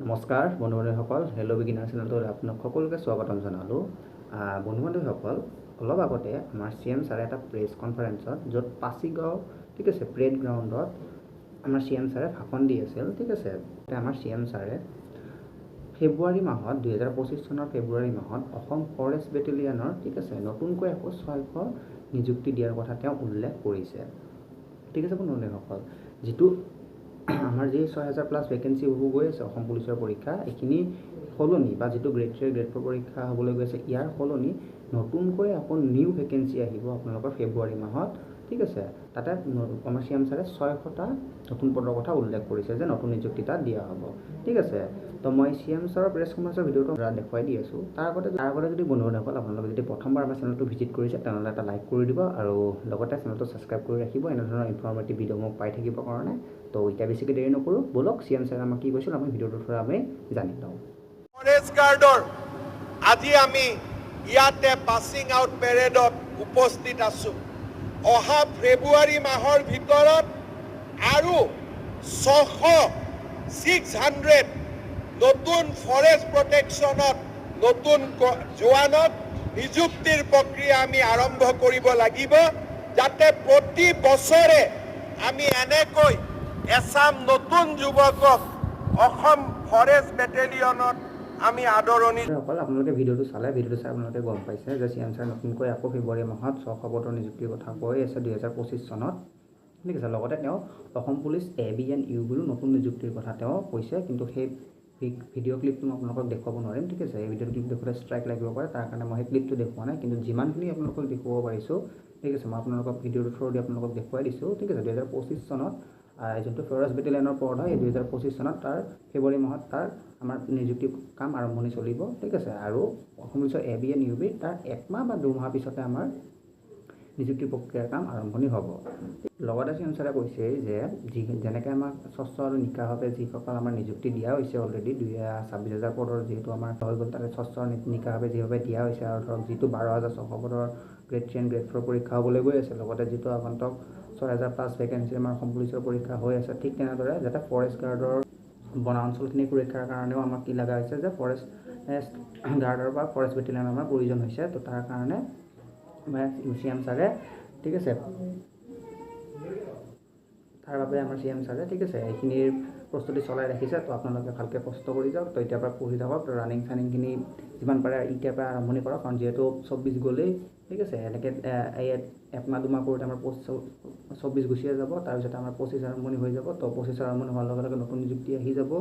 নমস্কাৰ বন্ধু-বান্ধৱীসকল, hello' beginner চেনেলটোত আপোনাক সকলোকে স্বাগতম জনালোঁ। বন্ধু-বান্ধৱীসকল, অলপ আগতে আমাৰ CM ছাৰে এটা প্ৰেছ কনফাৰেঞ্চত য'ত পাছিগাঁও ঠিক আছে প্ৰেড গ্ৰাউণ্ডত আমাৰ CM ছাৰে ভাষণ দি আছিল। ঠিক আছে, আমাৰ CM ছাৰে ফেব্ৰুৱাৰী মাহত 2025 চনৰ ফেব্ৰুৱাৰী মাহত অসম ফৰেষ্ট বেটেলিয়নৰ ঠিক আছে নতুনকৈ আকৌ 600 নিযুক্তি দিয়াৰ কথা তেওঁ উল্লেখ কৰিছে। ঠিক আছে বন্ধু-বান্ধৱীসকল, যিটো আমাৰ যি 6000+ ভেকেঞ্চি হ'ব গৈ আছে অসম পুলিচৰ পৰীক্ষা, এইখিনি সলনি বা যিটো গ্ৰেড 3 গ্ৰেড 4 পৰীক্ষা হ'বলৈ গৈ আছে ইয়াৰ সলনি নতুনকৈ আকৌ নিউ ভেকেঞ্চি আহিব আপোনালোকৰ ফেব্ৰুৱাৰী মাহত। ঠিক আছে, তাতে আমাৰ CM ছাৰে 600টা নতুন পদৰ কথা উল্লেখ কৰিছে যে নতুন নিযুক্তি তাত দিয়া হ'ব। ঠিক আছে, তো মই CM ছাৰৰ প্ৰেছ কনফাৰেঞ্চৰ ভিডিঅ'টো দেখুৱাই দি আছোঁ। তাৰ আগতে যদি বন্ধু-বান্ধৱীসকল আপোনালোকে যদি প্ৰথমবাৰ আমাৰ চেনেলটো ভিজিট কৰিছে তেনেহ'লে এটা লাইক কৰি দিব আৰু লগতে চেনেলটো ছাবস্ক্ৰাইব কৰি ৰাখিব এনেধৰণৰ ইনফৰ্মেটিভ ভিডিঅ'সমূহ পাই থাকিবৰ কাৰণে। তো এতিয়া বেছিকৈ দেৰি নকৰোঁ, ব'লক CM ছাৰে আমাক কি কৈছিল আমি ভিডিঅ'টোৰ পৰা আমি জানি লওঁ। ফৰেষ্ট গাৰ্ডৰ আজি আমি ইয়াতে পাছিং আউট পেৰেডত উপস্থিত আছোঁ। অহা ফেব্ৰুৱাৰী মাহৰ ভিতৰত আৰু 600 নতুন ফৰেষ্ট প্ৰটেকশ্যনত নতুন জোৱানত নিযুক্তিৰ প্ৰক্ৰিয়া আমি আৰম্ভ কৰিব লাগিব, যাতে প্ৰতি বছৰে আমি এনেকৈ এছাম নতুন যুৱকক অসম ফৰেষ্ট বেটেলিয়নত আমি আদৰণি। আপোনালোকে ভিডিঅ'টো চাই আপোনালোকে গম পাইছে যে CM ছাৰে নতুনকৈ আকৌ ফেব্ৰুৱাৰী মাহত 600 পদৰ নিযুক্তিৰ কথা কৈ আছে 2025 চনত। ঠিক আছে, লগতে তেওঁ অসম পুলিচ ABN UBৰো নতুন নিযুক্তিৰ কথা তেওঁ কৈছে, কিন্তু সেই ভিডিঅ' ক্লিপটো মই আপোনালোকক দেখুৱাব নোৱাৰিম। ঠিক আছে, এই ভিডিঅ' ক্লিপ দেখুৱালে ষ্ট্ৰাইক লাগিব পাৰে, তাৰ কাৰণে মই সেই ক্লিপটো দেখুওৱা নাই, কিন্তু যিমানখিনি আপোনালোকক দেখুৱাব পাৰিছোঁ ঠিক আছে মই আপোনালোকক ভিডিঅ'ৰ থ্ৰুদি আপোনালোকক দেখুৱাই দিছোঁ। ঠিক আছে, 2025 চনত যোনটো ফৰেষ্ট বেটেলিয়নৰ পদ হয় এই 2025 চনত তাৰ ফেব্ৰুৱাৰী মাহত তাৰ আমাৰ নিযুক্তি কাম আৰম্ভণি চলিব। ঠিক আছে, আৰু অসম পুলিচৰ ABN UB তাৰ 1 মাহ বা 2 মাহৰ পিছতে আমাৰ নিযুক্তি প্ৰক্ৰিয়াৰ কাম আৰম্ভণি হ'ব। লগতে CM ছাৰে কৈছে যে যেনেকৈ আমাক স্বচ্ছ আৰু নিকাভাৱে যিসকল আমাৰ নিযুক্তি দিয়া হৈছে অলৰেডি 26,000 পদৰ যিহেতু আমাৰ হৈ গ'ল, তাতে স্বচ্ছ নিকাভাৱে যিভাৱে দিয়া হৈছে আৰু ধৰক যিটো 12,600 পদৰ গ্ৰেড 3 গ্ৰেড 4 পৰীক্ষা হ'বলৈ গৈ আছে, লগতে যিটো আগন্তুক 6000+ ভেকেঞ্চি আমাৰ অসম পুলিচৰ পৰীক্ষা হৈ আছে, ঠিক তেনেদৰে যাতে ফৰেষ্ট গাৰ্ডৰ বনাঞ্চলখিনি সুৰক্ষাৰ কাৰণেও আমাক কি লগা হৈছে যে ফৰেষ্ট গাৰ্ডৰ বা ফৰেষ্ট বেটেলিয়ন আমাৰ প্ৰয়োজন হৈছে। তো তাৰ কাৰণে CM ছাৰে ঠিক আছে তাৰ বাবে আমাৰ CM ছাৰে ঠিক আছে এইখিনিৰ প্ৰস্তুতি চলাই ৰাখিছে। তো আপোনালোকে ভালকৈ কষ্ট কৰি যাওক, তো এতিয়াৰ পৰা পঢ়ি থাকক, তো ৰানিং চানিংখিনি যিমান পাৰে এতিয়াৰ পৰা আৰম্ভণি কৰক, কাৰণ যিহেতু 24 গ'লেই। ঠিক আছে, এনেকৈ এই 1 মাহ 2 মাহ কৰোঁতে আমাৰ 24 গুচিয়ে যাব, তাৰপিছতে আমাৰ 25 আৰম্ভণি হৈ যাব। তো 25 আৰম্ভণি হোৱাৰ লগে লগে নতুন নিযুক্তি আহি যাব।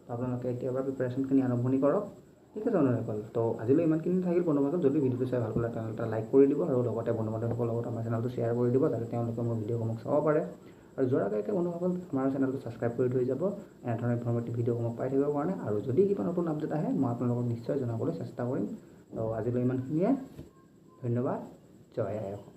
তো আপোনালোকে এতিয়াৰ পৰা প্ৰিপেৰেশ্যনখিনি আৰম্ভণি কৰক। ঠিক আছে বন্ধুসকল, তো আজিলৈ ইমানখিনি থাকিল। বন্ধু-বান্ধৱ যদি ভিডিঅ'টো চাই ভাল পালে তেনেহ'লে এটা লাইক কৰি দিব আৰু লগতে বন্ধু-বান্ধৱসকলৰ লগত আমাৰ চেনেলটো শ্বেয়াৰ কৰি দিব, যাতে তেওঁলোকে মোৰ ভিডিঅ'সমূহ চাব পাৰে। আৰু যোৱাৰ আগে বন্ধুসকল আমাৰ চেনেলটো ছাবস্ক্ৰাইব কৰি থৈ যাব এনেধৰণৰ ইনফৰ্মেটিভ ভিডিঅ'সমূহ পাই থাকিবৰ কাৰণে। আৰু যদি কিবা নতুন আপডেট আহে মই আপোনালোকক নিশ্চয় জনাবলৈ চেষ্টা কৰিম। তো আজিলৈ ইমানখিনিয়ে, ধন্যবাদ, জয় আই অসম।